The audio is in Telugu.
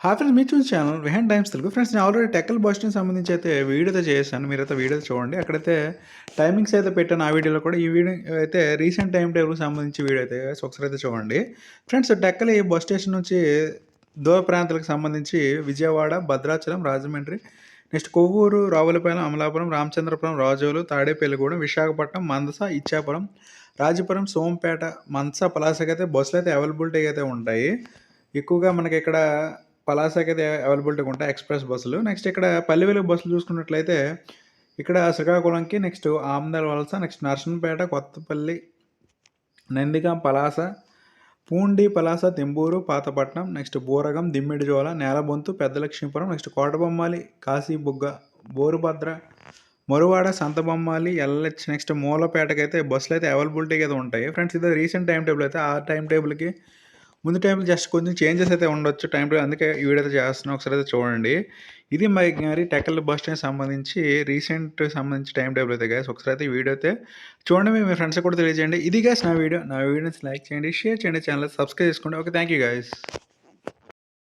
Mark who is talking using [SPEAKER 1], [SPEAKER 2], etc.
[SPEAKER 1] హాయ్ ఫ్రెండ్స్, మీరు చూసిన channel Rehan times Telugu. Friends, నేను ఆల్రెడీ టెక్కల్ బస్ట్‌కి సంబంధించి అయితే వీడియో అయితే చేశాను. మీరైతే వీడియో చూడండి. అక్కడైతే టైమింగ్స్ అయితే పెట్టాను. ఆ వీడియోలో కూడా ఈ వీడియో అయితే రీసెంట్ టైమ్ టేబుల్‌కి సంబంధించి వీడియో అయితే ఒకసారి అయితే చూడండి. ఫ్రెండ్స్, టెక్కలి బస్ స్టేషన్ నుంచి దూర ప్రాంతాలకు సంబంధించి విజయవాడ, భద్రాచలం, రాజమండ్రి, నెక్స్ట్ కొవ్వూరు, రావులపాలెం, అమలాపురం, రామచంద్రపురం, రాజోలు, తాడేపల్లిగూడెం, విశాఖపట్నం, మందస, ఇచ్చాపురం, రాజపురం, సోంపేట, మంచ, పలాసకైతే బస్సులైతే అవైలబిలిటీ అయితే ఉంటాయి. ఎక్కువగా మనకిక్కడ పలాసకైతే అవైలబిలిటీగా ఉంటాయి ఎక్స్‌ప్రెస్ బస్సులు. నెక్స్ట్ ఇక్కడ పల్లి వెలుగు బస్సులు చూసుకున్నట్లయితే, ఇక్కడ శ్రీకాకుళంకి, next Amadalavalasa, next Narsampet, Kothapalli, Nandigam, Palasa, Pundi, Palasa, Temburu, Pathapatnam, next Buragam, Dimmidijola, Nelabonthu, Peddalakshmipuram, next Kotabommali, Kasibugga, Borubhadra, Maruvada, Santhabommali, LH, next మూలపేటకైతే బస్సులైతే అవైలబిలిటీగా అయితే ఉంటాయి. ఫ్రెండ్స్, ఇది రీసెంట్ టైమ్ టేబుల్ అయితే. ఆ టైమ్ టేబుల్‌కి ముందు టైంలో జస్ట్ కొంచెం చేంజెస్ అయితే ఉండొచ్చు టైం టేబుల్. అందుకే ఈ వీడియో అయితే చేస్తున్నాను. ఒకసారి అయితే చూడండి. ఇది మరి టెక్కలి బస్ స్టాండ్‌కి సంబంధించి రీసెంట్ సంబంధించి టైం టేబుల్ అయితే గైస్. ఒకసారి అయితే ఈ వీడియో అయితే చూడండి. మీ ఫ్రెండ్స్‌కి కూడా తెలియజేయండి. ఇది గైస్ నా వీడియో. నా వీడియోని లైక్ చేయండి, షేర్ చేయండి, ఛానల్ సబ్స్క్రైబ్ చేసుకోండి. Okay, thank you guys.